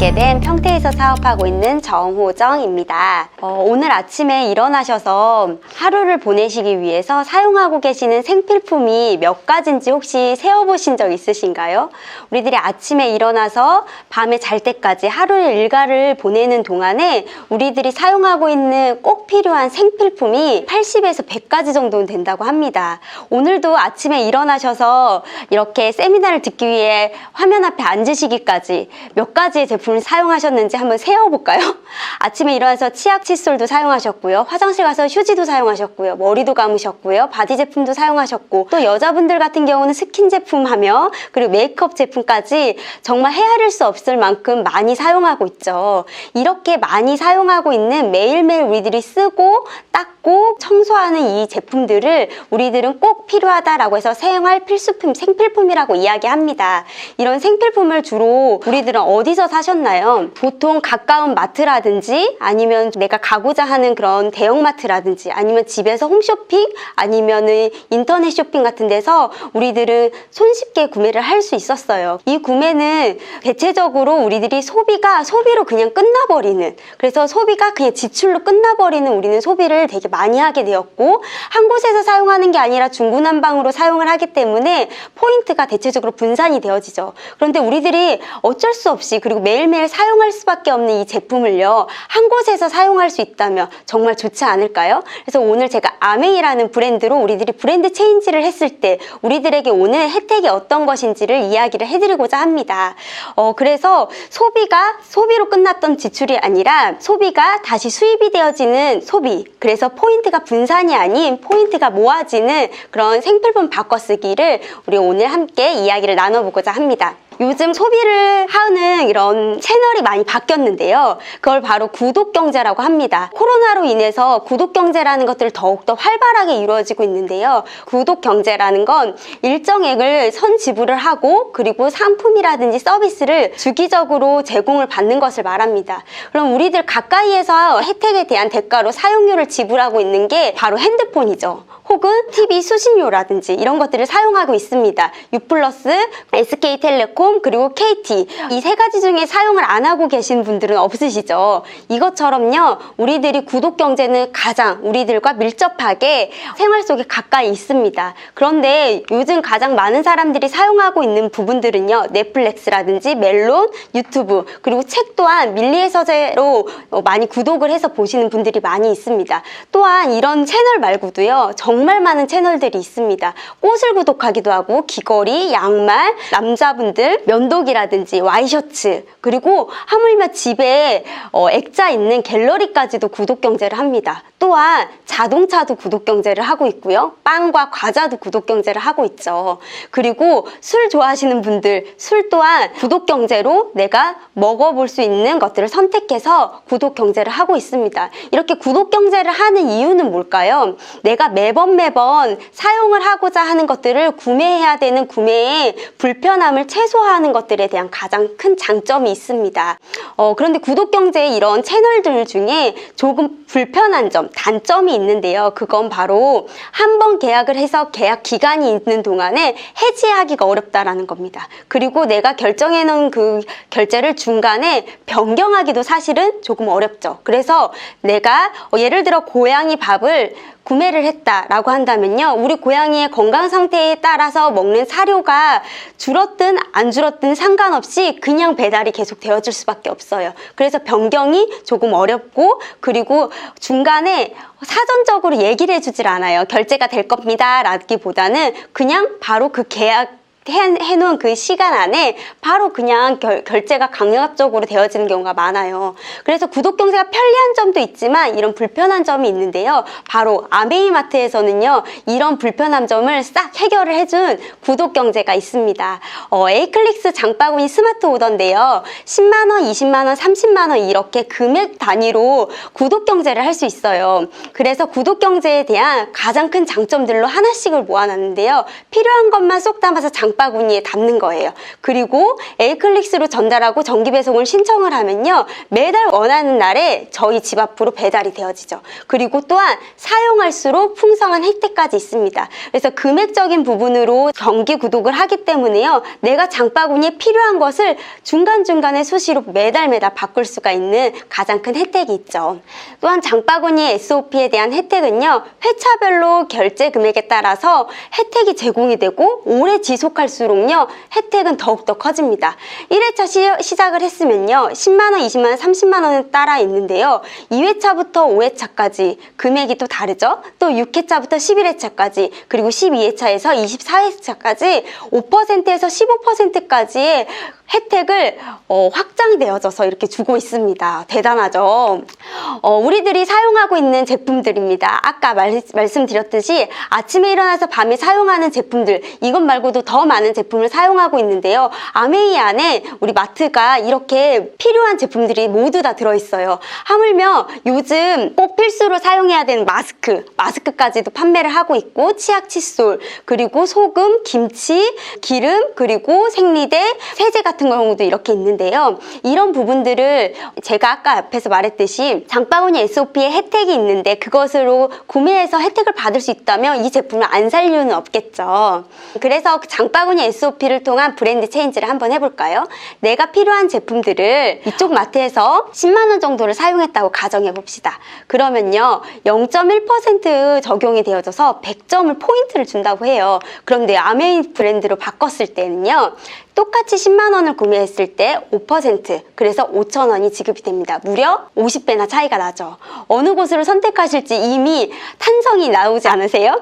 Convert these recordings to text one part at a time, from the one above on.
알게 된 평택에서 사업하고 있는 정호정입니다. 오늘 아침에 일어나셔서 하루를 보내시기 위해서 사용하고 계시는 생필품이 몇 가지인지 혹시 세어보신 적 있으신가요? 우리들이 아침에 일어나서 밤에 잘 때까지 하루의 일과를 보내는 동안에 우리들이 사용하고 있는 꼭 필요한 생필품이 80에서 100가지 정도는 된다고 합니다. 오늘도 아침에 일어나셔서 이렇게 세미나를 듣기 위해 화면 앞에 앉으시기까지 몇 가지의 제품을 사용하셨는지 한번 세어볼까요? 아침에 일어나서 치약, 칫솔도 사용하셨고요. 화장실 가서 휴지도 사용하셨고요. 머리도 감으셨고요. 바디 제품도 사용하셨고, 또 여자분들 같은 경우는 스킨 제품 하며 그리고 메이크업 제품까지 정말 헤아릴 수 없을 만큼 많이 사용하고 있죠. 이렇게 많이 사용하고 있는 매일매일 우리들이 쓰고 닦고 청소하는 이 제품들을 우리들은 꼭 필요하다라고 해서 생활 필수품, 생필품이라고 이야기합니다. 이런 생필품을 주로 우리들은 어디서 사셨나요? 보통 가까운 마트라든지 아니면 내가 가고자 하는 그런 대형마트라든지 아니면 집에서 홈쇼핑 아니면은 인터넷 쇼핑 같은 데서 우리들은 손쉽게 구매를 할 수 있었어요. 이 구매는 대체적으로 우리들이 소비로 그냥 끝나버리는, 그래서 소비가 그냥 지출로 끝나버리는 우리는 소비를 되게 많이 하게 되었고, 한 곳에서 사용하는 게 아니라 중구난방으로 사용을 하기 때문에 포인트가 대체적으로 분산이 되어지죠. 그런데 우리들이 어쩔 수 없이 그리고 매일매일 사용할 수밖에 없는 이 제품을요, 한 곳에서 사용할 수 있다면 정말 좋지 않을까요? 그래서 오늘 제가 아메이라는 브랜드로 우리들이 브랜드 체인지를 했을 때 우리들에게 오는 혜택이 어떤 것인지를 이야기를 해드리고자 합니다. 그래서 소비로 끝났던 지출이 아니라 소비가 다시 수입이 되어지는 소비, 그래서 포인트가 분산이 아닌 포인트가 모아지는 그런 생필품 바꿔쓰기를 우리 오늘 함께 이야기를 나눠보고자 합니다. 요즘 소비를 하는 이런 채널이 많이 바뀌었는데요. 그걸 바로 구독경제라고 합니다. 코로나로 인해서 구독경제라는 것들이 더욱더 활발하게 이루어지고 있는데요. 구독경제라는 건 일정액을 선지불을 하고 그리고 상품이라든지 서비스를 주기적으로 제공을 받는 것을 말합니다. 그럼 우리들 가까이에서 혜택에 대한 대가로 사용료를 지불하고 있는 게 바로 핸드폰이죠. 혹은 TV 수신료라든지 이런 것들을 사용하고 있습니다. U+, SK텔레콤, 그리고 KT, 이 세 가지 중에 사용을 안 하고 계신 분들은 없으시죠. 이것처럼요, 우리들이 구독경제는 가장 우리들과 밀접하게 생활 속에 가까이 있습니다. 그런데 요즘 가장 많은 사람들이 사용하고 있는 부분들은요, 넷플릭스라든지 멜론, 유튜브, 그리고 책 또한 밀리의 서재로 많이 구독을 해서 보시는 분들이 많이 있습니다. 또한 이런 채널 말고도요, 정말 많은 채널들이 있습니다. 꽃을 구독하기도 하고, 귀걸이, 양말, 남자분들 면도기라든지 와이셔츠, 그리고 하물며 집에 액자 있는 갤러리까지도 구독경제를 합니다. 또한 자동차도 구독경제를 하고 있고요. 빵과 과자도 구독경제를 하고 있죠. 그리고 술 좋아하시는 분들, 술 또한 구독경제로 내가 먹어볼 수 있는 것들을 선택해서 구독경제를 하고 있습니다. 이렇게 구독경제를 하는 이유는 뭘까요? 내가 매번 사용을 하고자 하는 것들을 구매해야 되는 구매의 불편함을 최소화하는 것들에 대한 가장 큰 장점이 있습니다. 그런데 구독경제의 이런 채널들 중에 조금 불편한 점, 단점이 있는데요. 그건 바로 한 번 계약을 해서 계약 기간이 있는 동안에 해지하기가 어렵다라는 겁니다. 그리고 내가 결정해 놓은 그 결제를 중간에 변경하기도 사실은 조금 어렵죠. 그래서 내가 예를 들어 고양이 밥을 구매를 했다라고 한다면요, 우리 고양이의 건강 상태에 따라서 먹는 사료가 줄었든 안 줄었든 상관없이 그냥 배달이 계속 되어질 수밖에 없어요. 그래서 변경이 조금 어렵고, 그리고 중간에 사전적으로 얘기를 해주질 않아요. 결제가 될 겁니다 라기보다는 그냥 바로 그 계약 해놓은 그 시간 안에 바로 그냥 결제가 강압적으로 되어지는 경우가 많아요. 그래서 구독경제가 편리한 점도 있지만 이런 불편한 점이 있는데요. 바로 아메이마트에서는요, 이런 불편한 점을 싹 해결을 해준 구독경제가 있습니다. 에이클릭스 장바구니 스마트 오더인데요. 10만원, 20만원, 30만원 이렇게 금액 단위로 구독경제를 할 수 있어요. 그래서 구독경제에 대한 가장 큰 장점들로 하나씩을 모아놨는데요. 필요한 것만 쏙 담아서 장바구니에 담는 거예요. 그리고 A클릭스로 전달하고 정기 배송을 신청을 하면요, 매달 원하는 날에 저희 집 앞으로 배달이 되어지죠. 그리고 또한 사용할수록 풍성한 혜택까지 있습니다. 그래서 금액적인 부분으로 정기 구독을 하기 때문에요, 내가 장바구니에 필요한 것을 중간중간에 수시로 매달 바꿀 수가 있는 가장 큰 혜택이 있죠. 또한 장바구니의 SOP에 대한 혜택은요, 회차별로 결제 금액에 따라서 혜택이 제공이 되고 오래 지속할수록요, 혜택은 더욱더 커집니다. 1회차 시작을 했으면요, 10만원, 20만원, 30만원에 따라 있는데요, 2회차부터 5회차까지 금액이 또 다르죠. 또 6회차부터 11회차까지, 그리고 12회차에서 24회차까지 5%에서 15%까지의 혜택을 확장이 되어져서 이렇게 주고 있습니다. 대단하죠. 우리들이 사용하고 있는 제품들입니다. 아까 말씀드렸듯이 아침에 일어나서 밤에 사용하는 제품들, 이것 말고도 더 많은 제품을 사용하고 있는데요, 아메이 안에 우리 마트가 이렇게 필요한 제품들이 모두 다 들어있어요. 하물며 요즘 꼭 필수로 사용해야 되는 마스크까지도 판매를 하고 있고, 치약, 칫솔, 그리고 소금, 김치, 기름, 그리고 생리대, 세제 같은 경우도 이렇게 있는데요, 이런 부분들을 제가 아까 앞에서 말했듯이 장바구니 SOP에 혜택이 있는데 그것으로 구매해서 혜택을 받을 수 있다면 이 제품을 안 살 이유는 없겠죠. 그래서 장바구니 SOP를 통한 브랜드 체인지를 한번 해볼까요? 내가 필요한 제품들을 이쪽 마트에서 10만원 정도를 사용했다고 가정해 봅시다. 그러면요, 0.1% 적용이 되어져서 100점을 포인트를 준다고 해요. 그런데 아메이 브랜드로 바꿨을 때는요, 똑같이 10만원을 구매했을 때 5%, 그래서 5,000원이 지급이 됩니다. 무려 50배나 차이가 나죠. 어느 곳으로 선택하실지 이미 탄성이 나오지 않으세요?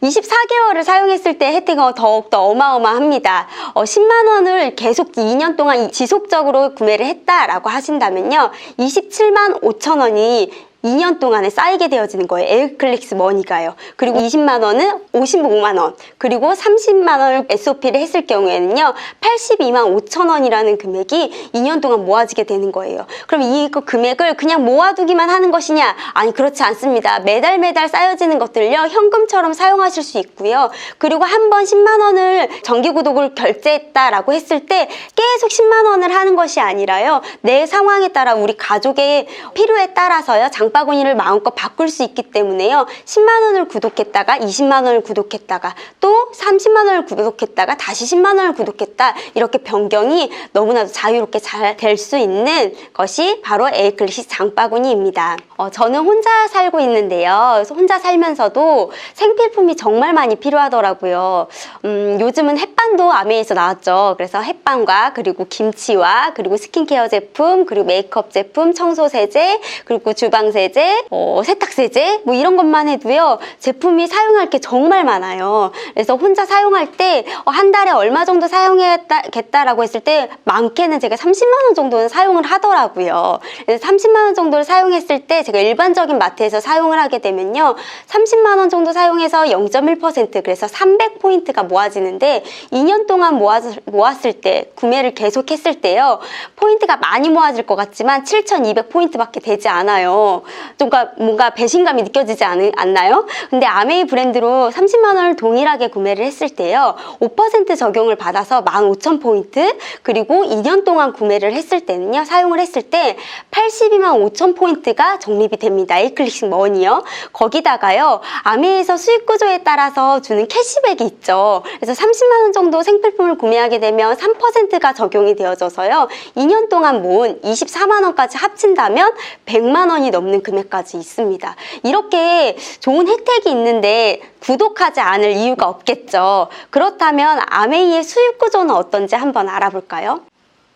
24개월을 사용했을 때 혜택은 더욱더 어마어마합니다. 10만원을 계속 2년 동안 지속적으로 구매를 했다라고 하신다면요, 27만 5천원이 2년 동안에 쌓이게 되어지는 거예요. 에이클릭스 머니가요. 그리고 20만원은 55만원, 그리고 30만원을 SOP를 했을 경우에는요, 82만 5천원이라는 금액이 2년 동안 모아지게 되는 거예요. 그럼 이 금액을 그냥 모아두기만 하는 것이냐? 아니, 그렇지 않습니다. 매달 쌓여지는 것들요, 현금처럼 사용하실 수 있고요. 그리고 한 번 10만원을 정기구독을 결제했다라고 했을 때 계속 10만원을 하는 것이 아니라요, 내 상황에 따라 우리 가족의 필요에 따라서요, 장바구니를 마음껏 바꿀 수 있기 때문에요, 10만원을 구독했다가 20만원을 구독했다가 또 30만원을 구독했다가 다시 10만원을 구독했다, 이렇게 변경이 너무나도 자유롭게 잘 될 수 있는 것이 바로 에이클릭스 장바구니입니다. 저는 혼자 살고 있는데요, 그래서 혼자 살면서도 생필품이 정말 많이 필요하더라고요. 요즘은 햇반도 아메이에서 나왔죠. 그래서 햇반과 그리고 김치와 그리고 스킨케어 제품, 그리고 메이크업 제품, 청소세제, 그리고 주방세제, 세탁세제, 뭐 이런 것만 해도요, 제품이 사용할 게 정말 많아요. 그래서 혼자 사용할 때 한 달에 얼마 정도 사용하겠다라고 했을 때 많게는 제가 30만원 정도는 사용을 하더라고요. 그래서 30만원 정도를 사용했을 때 제가 일반적인 마트에서 사용을 하게 되면요, 30만원 정도 사용해서 0.1%, 그래서 300포인트가 모아지는데 2년 동안 모았을 때, 구매를 계속했을 때요, 포인트가 많이 모아질 것 같지만 7,200포인트밖에 되지 않아요. 좀 뭔가 배신감이 느껴지지 않나요? 근데 아메이 브랜드로 30만원을 동일하게 구매를 했을 때요, 5% 적용을 받아서 15,000포인트, 그리고 2년 동안 구매를 했을 때는요, 사용을 했을 때 82만 5,000포인트가 적립이 됩니다. 에이클릭스 머니요. 거기다가요, 아메이에서 수익 구조에 따라서 주는 캐시백이 있죠. 그래서 30만원 정도 생필품을 구매하게 되면 3%가 적용이 되어져서요, 2년 동안 모은 24만원까지 합친다면 100만원이 넘는 금액까지 있습니다. 이렇게 좋은 혜택이 있는데 구독하지 않을 이유가 없겠죠. 그렇다면 아메이의 수익 구조는 어떤지 한번 알아볼까요?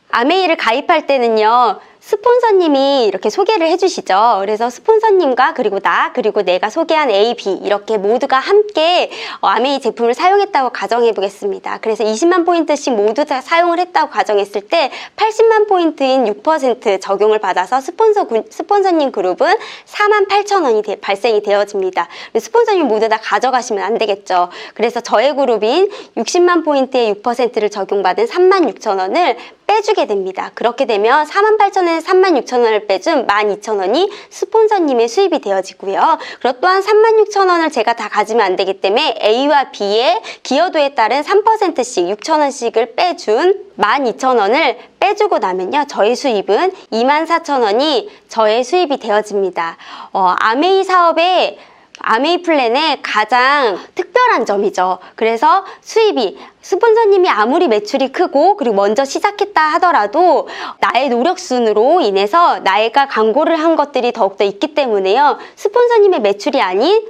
아메이를 가입할 때는요, 스폰서님이 이렇게 소개를 해주시죠. 그래서 스폰서님과 그리고 그리고 내가 소개한 A, B 이렇게 모두가 함께 아메이 제품을 사용했다고 가정해 보겠습니다. 그래서 20만 포인트씩 모두 다 사용을 했다고 가정했을 때 80만 포인트인 6% 적용을 받아서 스폰서님 그룹은 48,000원이 발생이 되어집니다. 스폰서님 모두 다 가져가시면 안 되겠죠. 그래서 저의 그룹인 60만 포인트의 6%를 적용받은 36,000원을 빼주게 됩니다. 그렇게 되면 48,000원에서 36,000원을 빼준 12,000원이 스폰서님의 수입이 되어지고요. 그리고 또한 36,000원을 제가 다 가지면 안 되기 때문에 A와 B의 기여도에 따른 3%씩 6,000원씩을 빼준 12,000원을 빼주고 나면요, 저의 수입은 24,000원이 저의 수입이 되어집니다. 아메이 사업의 아메이 플랜의 가장 특별한 점이죠. 그래서 수입이 스폰서님이 아무리 매출이 크고 그리고 먼저 시작했다 하더라도 나의 노력순으로 인해서 나가 광고를 한 것들이 더욱더 있기 때문에요. 스폰서님의 매출이 아닌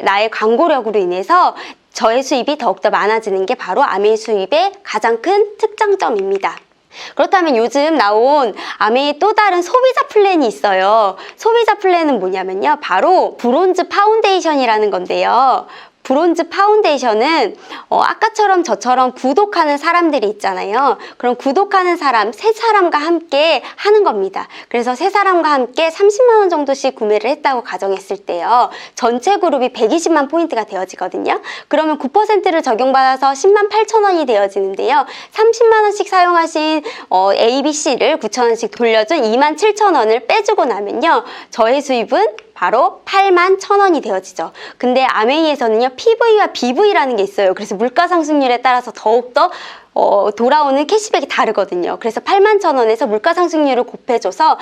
나의 광고력으로 인해서 저의 수입이 더욱더 많아지는 게 바로 아메이 수입의 가장 큰 특장점입니다. 그렇다면 요즘 나온 아메이의 또 다른 소비자 플랜이 있어요. 소비자 플랜은 뭐냐면요, 바로 브론즈 파운데이션이라는 건데요. 브론즈 파운데이션은 아까처럼 저처럼 구독하는 사람들이 있잖아요. 그럼 구독하는 사람, 세 사람과 함께 하는 겁니다. 그래서 세 사람과 함께 30만 원 정도씩 구매를 했다고 가정했을 때요, 전체 그룹이 120만 포인트가 되어지거든요. 그러면 9%를 적용받아서 10만 8천 원이 되어지는데요. 30만 원씩 사용하신 A, B, C를 9천 원씩 돌려준 2만 7천 원을 빼주고 나면요, 저의 수입은 바로 8만 1,000원이 되어지죠. 근데 아메이에서는요, PV와 BV라는 게 있어요. 그래서 물가 상승률에 따라서 더욱더 돌아오는 캐시백이 다르거든요. 그래서 8만 1,000원에서 물가 상승률을 곱해줘서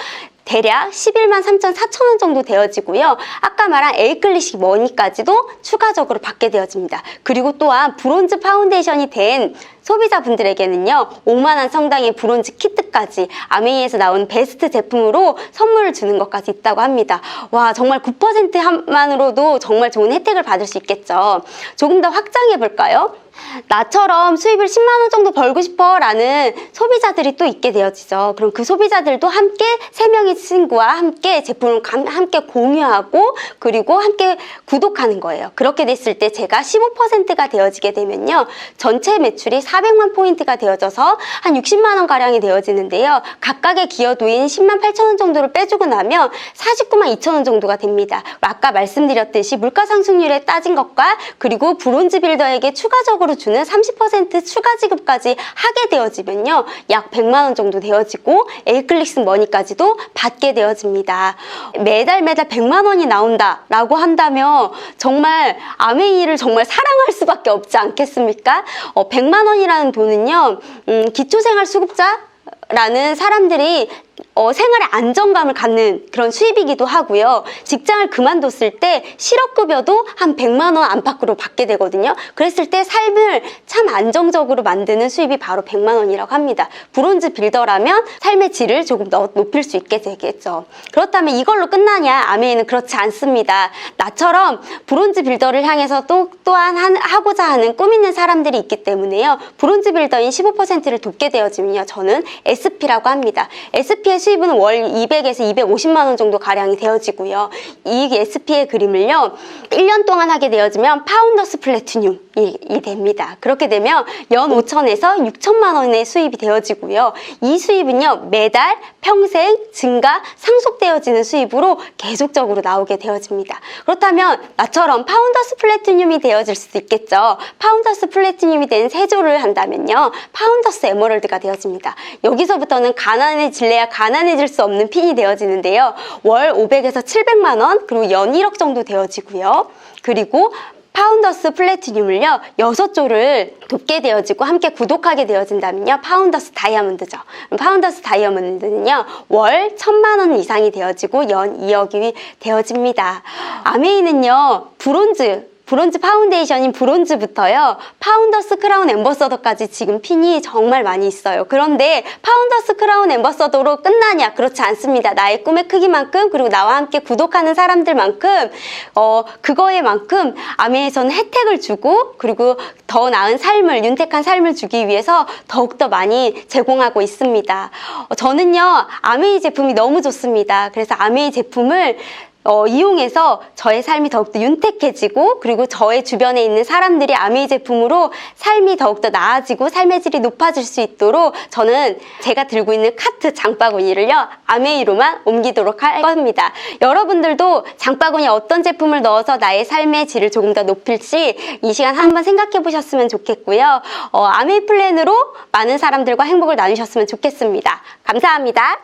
대략 11만 3,400원 정도 되어지고요. 아까 말한 A클래식 머니까지도 추가적으로 받게 되어집니다. 그리고 또한 브론즈 파운데이션이 된 소비자분들에게는요, 5만 원 상당의 브론즈 키트까지 아메이에서 나온 베스트 제품으로 선물을 주는 것까지 있다고 합니다. 와, 정말 9%만으로도 정말 좋은 혜택을 받을 수 있겠죠. 조금 더 확장해 볼까요? 나처럼 수입을 10만 원 정도 벌고 싶어 라는 소비자들이 또 있게 되어지죠. 그럼 그 소비자들도 함께 3명의 친구와 함께 제품을 함께 공유하고 그리고 함께 구독하는 거예요. 그렇게 됐을 때 제가 15%가 되어지게 되면요, 전체 매출이 400만 포인트가 되어져서 한 60만 원 가량이 되어지는데요. 각각의 기여도인 10만 8천 원 정도를 빼주고 나면 49만 2천 원 정도가 됩니다. 아까 말씀드렸듯이 물가 상승률에 따진 것과 그리고 브론즈 빌더에게 추가적으로 주는 30% 추가 지급까지 하게 되어지면요, 약 100만 원 정도 되어지고 A클릭스 머니까지도 받게 되어집니다. 매달 100만 원이 나온다 라고 한다면 정말 아메이를 정말 사랑할 수밖에 없지 않겠습니까? 100만 원이라는 돈은요, 기초생활수급자라는 사람들이 생활에 안정감을 갖는 그런 수입이기도 하고요. 직장을 그만뒀을 때 실업급여도 한 100만 원 안팎으로 받게 되거든요. 그랬을 때 삶을 참 안정적으로 만드는 수입이 바로 100만 원이라고 합니다. 브론즈 빌더라면 삶의 질을 조금 더 높일 수 있게 되겠죠. 그렇다면 이걸로 끝나냐? 아메이는 그렇지 않습니다. 나처럼 브론즈 빌더를 향해서 또한 하고자 하는 꿈 있는 사람들이 있기 때문에요. 브론즈 빌더인 15%를 돕게 되어지면요, 저는 SP라고 합니다. SP의 수입은 월 200에서 250만 원 정도 가량이 되어지고요. 이 SP의 그림을요, 1년 동안 하게 되어지면 파운더스 플래티늄이 됩니다. 그렇게 되면 연 5천에서 6천만 원의 수입이 되어지고요. 이 수입은요, 매달 평생 증가 상속되어지는 수입으로 계속적으로 나오게 되어집니다. 그렇다면 나처럼 파운더스 플래티늄이 되어질 수도 있겠죠. 파운더스 플래티늄이 된 세조를 한다면요, 파운더스 에메랄드가 되어집니다. 여기서부터는 가난해질래야 가난해질 수 없는 핀이 되어지는데요. 월 500에서 700만 원, 그리고 연 1억 정도 되어지고요. 그리고 파운더스 플래티늄을요, 6조를 돕게 되어지고 함께 구독하게 되어진다면요, 파운더스 다이아몬드죠. 파운더스 다이아몬드는요, 월 1,000만 원 이상이 되어지고 연 2억이 되어집니다. 아메이는요, 브론즈 파운데이션인 브론즈부터요, 파운더스 크라운 앰버서더까지 지금 핀이 정말 많이 있어요. 그런데 파운더스 크라운 앰버서더로 끝나냐? 그렇지 않습니다. 나의 꿈의 크기만큼, 그리고 나와 함께 구독하는 사람들만큼, 그거에만큼 아메이에서는 혜택을 주고, 그리고 더 나은 삶을, 윤택한 삶을 주기 위해서 더욱더 많이 제공하고 있습니다. 저는요, 아메이 제품이 너무 좋습니다. 그래서 아메이 제품을 이용해서 저의 삶이 더욱더 윤택해지고 그리고 저의 주변에 있는 사람들이 아메이 제품으로 삶이 더욱더 나아지고 삶의 질이 높아질 수 있도록 저는 제가 들고 있는 카트 장바구니를요 아메이로만 옮기도록 할 겁니다. 여러분들도 장바구니에 어떤 제품을 넣어서 나의 삶의 질을 조금 더 높일지 이 시간 한번 생각해 보셨으면 좋겠고요. 아메이 플랜으로 많은 사람들과 행복을 나누셨으면 좋겠습니다. 감사합니다.